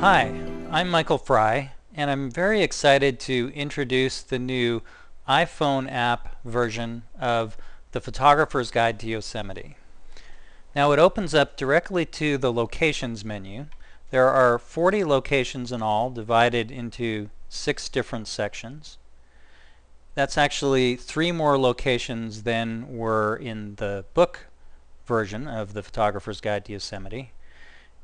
Hi, I'm Michael Frye, and I'm very excited to introduce the new iPhone app version of the Photographer's Guide to Yosemite. Now it opens up directly to the Locations menu. There are 40 locations in all, divided into 6 different sections. That's actually 3 more locations than were in the book version of the Photographer's Guide to Yosemite.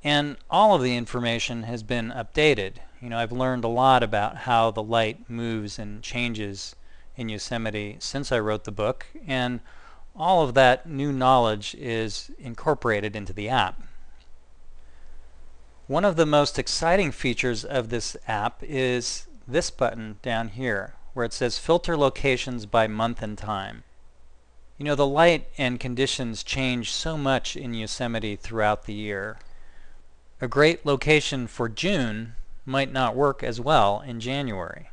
And all of the information has been updated. I've learned a lot about how the light moves and changes in Yosemite since I wrote the book, and all of that new knowledge is incorporated into the app. One of the most exciting features of this app is this button down here, where it says Filter Locations by Month and Time. The light and conditions change so much in Yosemite throughout the year. A great location for June might not work as well in January.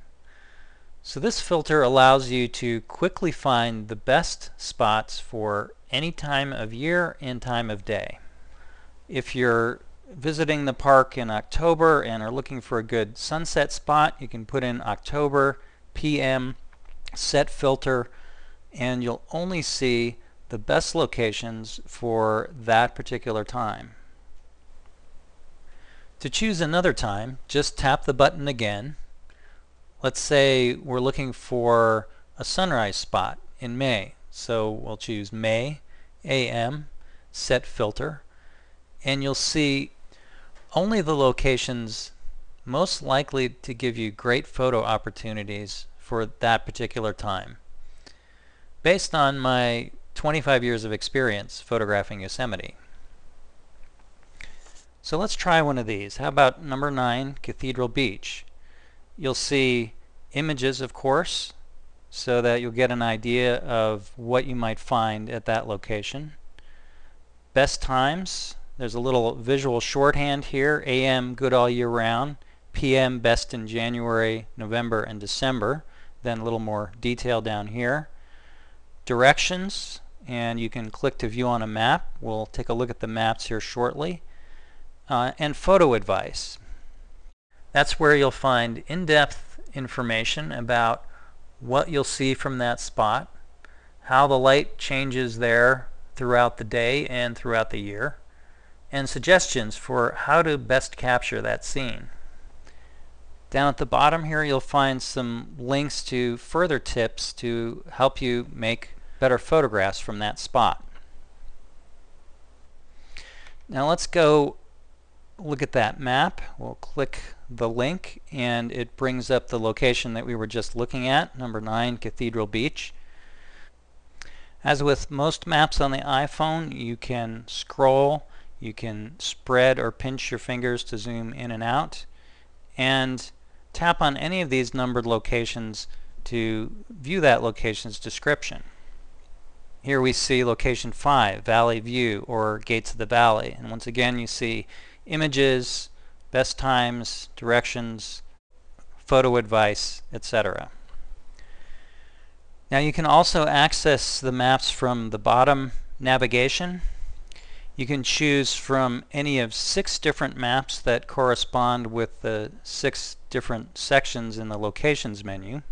So this filter allows you to quickly find the best spots for any time of year and time of day. If you're visiting the park in October and are looking for a good sunset spot, you can put in October, PM, set filter, and you'll only see the best locations for that particular time. To choose another time, just tap the button again. Let's say we're looking for a sunrise spot in May. So we'll choose May, AM, set filter, and you'll see only the locations most likely to give you great photo opportunities for that particular time. Based on my 25 years of experience photographing Yosemite. So let's try one of these. How about number 9, Cathedral Beach? You'll see images, of course, so that you'll get an idea of what you might find at that location. Best times, there's a little visual shorthand here. AM, good all year round. PM, best in January, November, and December. Then a little more detail down here. Directions, and you can click to view on a map. We'll take a look at the maps here shortly. And photo advice. That's where you'll find in-depth information about what you'll see from that spot, how the light changes there throughout the day and throughout the year, and suggestions for how to best capture that scene. Down at the bottom here you'll find some links to further tips to help you make better photographs from that spot. Now let's go look at that map. We'll click the link and it brings up the location that we were just looking at, number 9, Cathedral Beach. As with most maps on the iPhone, you can scroll, you can spread or pinch your fingers to zoom in and out, and tap on any of these numbered locations to view that location's description. Here we see location 5, Valley View, or Gates of the Valley, and once again you see images, best times, directions, photo advice, etc. Now you can also access the maps from the bottom navigation. You can choose from any of 6 different maps that correspond with the 6 different sections in the Locations menu.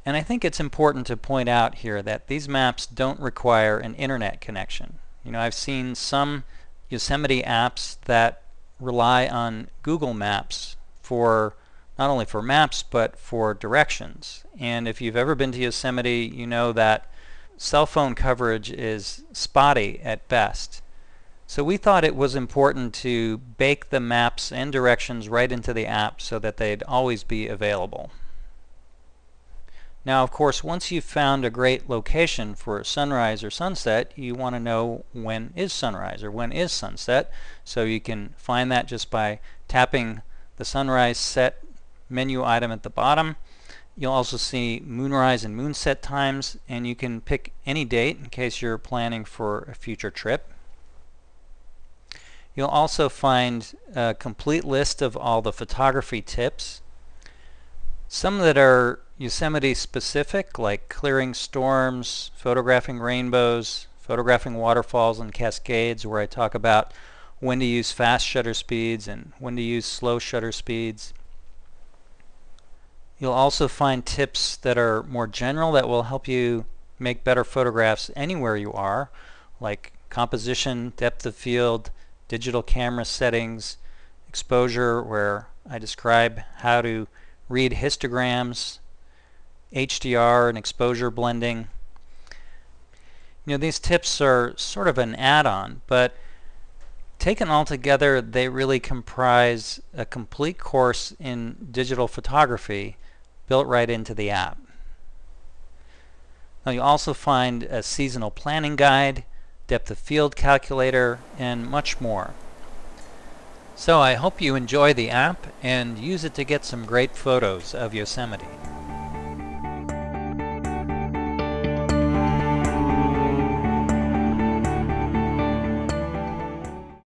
And I think it's important to point out here that these maps don't require an internet connection. I've seen some Yosemite apps that rely on Google Maps for not only for maps but for directions. And if you've ever been to Yosemite, you know that cell phone coverage is spotty at best. So we thought it was important to bake the maps and directions right into the app so that they'd always be available. Now, of course, once you've found a great location for sunrise or sunset, you want to know when is sunrise or when is sunset. So you can find that just by tapping the sunrise set menu item at the bottom. You'll also see moonrise and moonset times, and you can pick any date in case you're planning for a future trip. You'll also find a complete list of all the photography tips. Some that are Yosemite specific, like clearing storms, photographing rainbows, photographing waterfalls and cascades, where I talk about when to use fast shutter speeds and when to use slow shutter speeds. You'll also find tips that are more general that will help you make better photographs anywhere you are, like composition, depth of field, digital camera settings, exposure, where I describe how to read histograms, HDR and exposure blending. You know, these tips are sort of an add-on, but taken all together, they really comprise a complete course in digital photography built right into the app. Now, you'll also find a seasonal planning guide, depth of field calculator, and much more. So I hope you enjoy the app and use it to get some great photos of Yosemite.